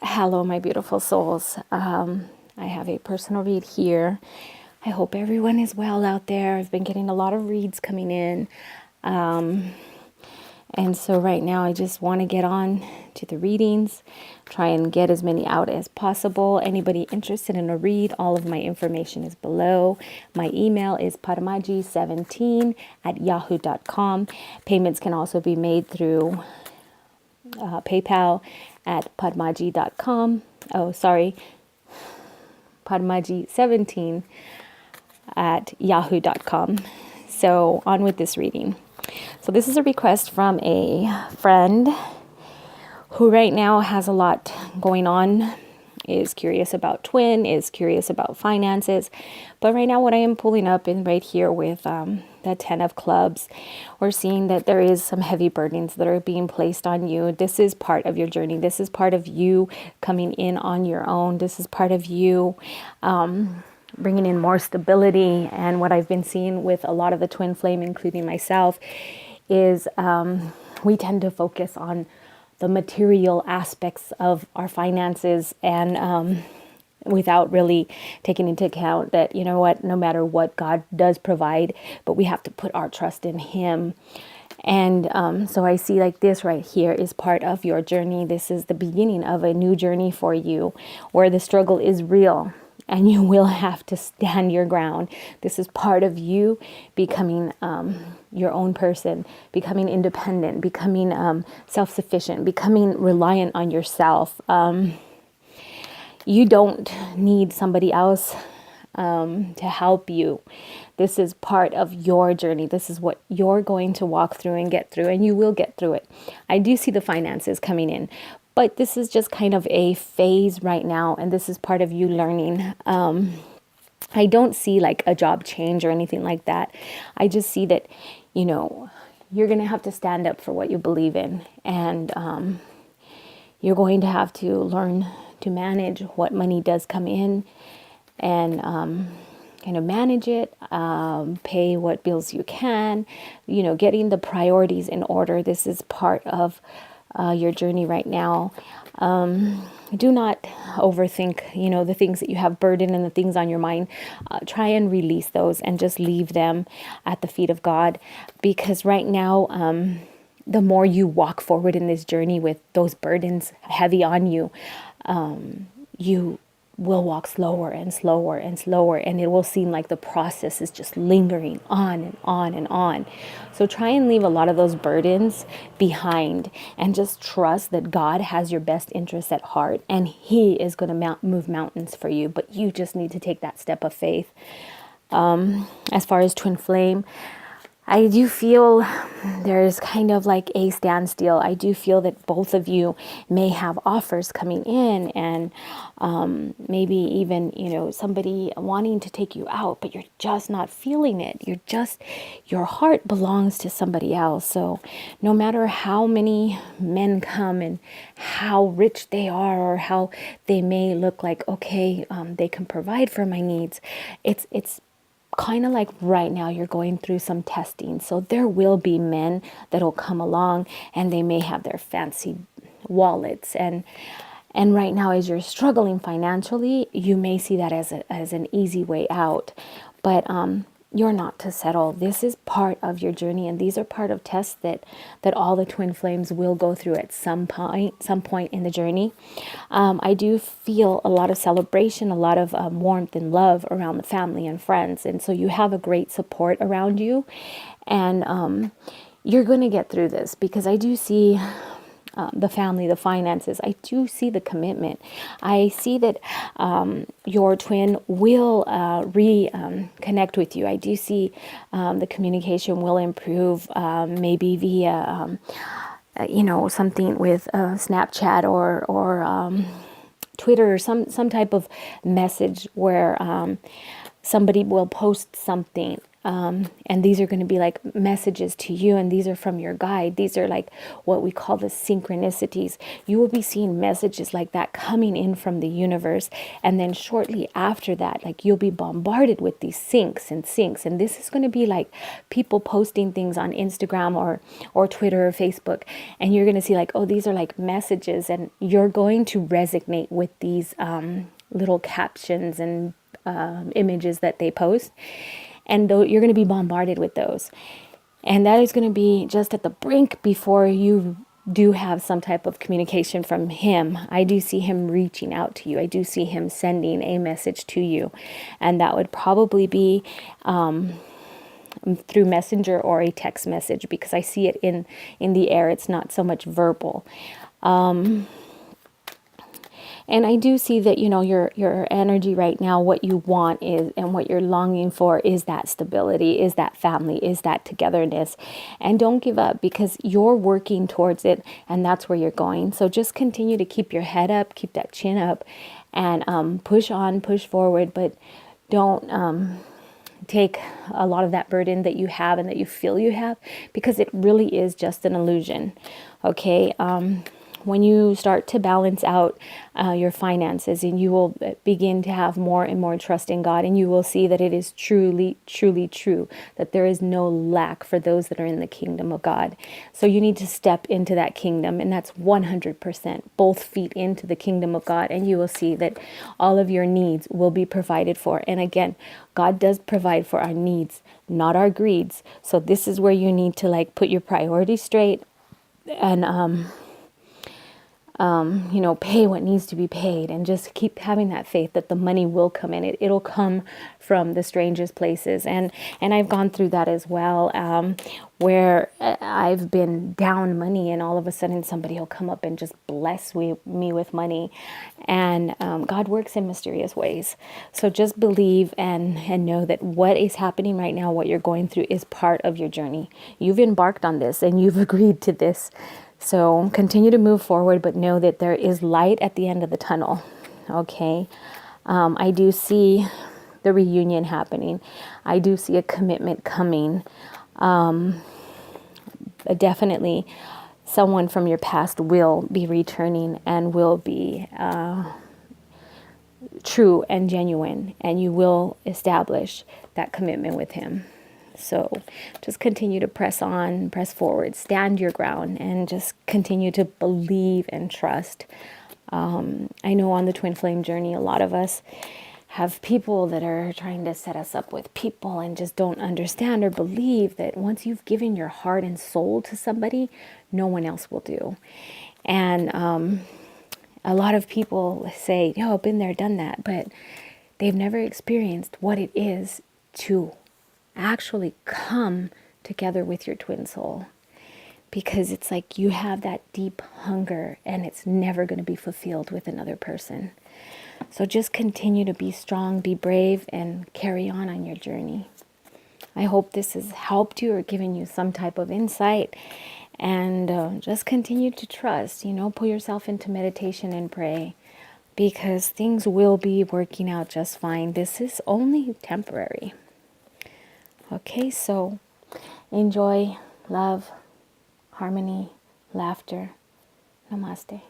Hello, my beautiful souls. I have a personal read here. I hope everyone is well out there. I've been getting a lot of reads coming in. And so right now I just want to get on to the readings, try and get as many out as possible. Anybody interested in a read, all of my information is below. My email is padmaji17 at yahoo.com. Payments can also be made through PayPal at padmaji.com. Oh, sorry, padmaji17 at yahoo.com. So on with this reading. So this is a request from a friend who right now has a lot going on, is curious about twin, is curious about finances. But right now what I am pulling up in right here with the 10 of clubs, we're seeing that there is some heavy burdens that are being placed on you. This is part of your journey. This is part of you coming in on your own. This is part of you bringing in more stability. And what I've been seeing with a lot of the twin flame, including myself, is we tend to focus on the material aspects of our finances and without really taking into account that, you know what, no matter what, God does provide, but we have to put our trust in Him. And so I see like this right here is part of your journey. This is the beginning of a new journey for you where the struggle is real and you will have to stand your ground. This is part of you becoming your own person, becoming independent, becoming self-sufficient, becoming reliant on yourself. You don't need somebody else to help you. This is part of your journey. This is what you're going to walk through and get through, and you will get through it. I do see the finances coming in, but this is just kind of a phase right now, and this is part of you learning. I don't see like a job change or anything like that. I just see that, you know, you're going to have to stand up for what you believe in, and you're going to have to learn to manage what money does come in and kind of manage it, pay what bills you can, you know, getting the priorities in order. This is part of your journey right now. Do not overthink, you know, the things that you have burden and the things on your mind. Try and release those and just leave them at the feet of God, because right now, the more you walk forward in this journey with those burdens heavy on you, you will walk slower and slower and slower, and it will seem like the process is just lingering on and on and on. So try and leave a lot of those burdens behind and just trust that God has your best interests at heart, and He is going to move mountains for you, but you just need to take that step of faith. As far as twin flame, I do feel there's kind of like a standstill. I do feel that both of you may have offers coming in, and maybe even, you know, somebody wanting to take you out, but you're just not feeling it. Your heart belongs to somebody else. So no matter how many men come and how rich they are or how they may look like, okay, they can provide for my needs, it's kind of like right now you're going through some testing. So there will be men that'll come along and they may have their fancy wallets, and right now as you're struggling financially, you may see that as an easy way out, but you're not to settle. This is part of your journey, and these are part of tests that all the twin flames will go through at some point in the journey. I do feel a lot of celebration, a lot of warmth and love around the family and friends, and so you have a great support around you, and you're going to get through this, because I do see the family, the finances. I do see the commitment. I see that your twin will reconnect with you. I do see the communication will improve, maybe via, you know, something with Snapchat or Twitter, or some type of message where somebody will post something And these are going to be like messages to you, and these are from your guide. These are like what we call the synchronicities. You will be seeing messages like that coming in from the universe, and then shortly after that, like you'll be bombarded with these syncs. And this is going to be like people posting things on Instagram or Twitter or Facebook, and you're going to see like, oh, these are like messages, and you're going to resonate with these little captions and images that they post, and you're going to be bombarded with those. And that is going to be just at the brink before you do have some type of communication from him. I do see him reaching out to you. I do see him sending a message to you. And that would probably be through messenger or a text message, because I see it in the air. It's not so much verbal. And I do see that, your energy right now, what you want is, and what you're longing for is that stability, is that family, is that togetherness. And don't give up, because you're working towards it, and that's where you're going. So just continue to keep your head up, keep that chin up, and push on, push forward, but don't take a lot of that burden that you have and that you feel you have, because it really is just an illusion. Okay. When you start to balance out your finances, and you will begin to have more and more trust in God, and you will see that it is truly, truly true, that there is no lack for those that are in the kingdom of God. So you need to step into that kingdom, and that's 100%, both feet into the kingdom of God, and you will see that all of your needs will be provided for. And again, God does provide for our needs, not our greeds. So this is where you need to like put your priorities straight, and pay what needs to be paid, and just keep having that faith that the money will come in. It'll come from the strangest places. And I've gone through that as well, where I've been down money, and all of a sudden somebody will come up and just bless me with money. And God works in mysterious ways. So just believe and know that what is happening right now, what you're going through, is part of your journey. You've embarked on this, and you've agreed to this. So continue to move forward, but know that there is light at the end of the tunnel. Okay. I do see the reunion happening. I do see a commitment coming. Definitely someone from your past will be returning, and will be true and genuine, and you will establish that commitment with him. So just continue to press on, press forward, stand your ground, and just continue to believe and trust. I know on the Twin Flame journey, a lot of us have people that are trying to set us up with people, and just don't understand or believe that once you've given your heart and soul to somebody, no one else will do. And a lot of people say, I've been there, done that, but they've never experienced what it is to actually come together with your twin soul, because it's like you have that deep hunger, and it's never going to be fulfilled with another person. So just continue to be strong, be brave, and carry on your journey. I hope this has helped you or given you some type of insight, and just continue to trust, pull yourself into meditation and pray, because things will be working out just fine. This is only temporary. Okay, so enjoy love, harmony, laughter. Namaste.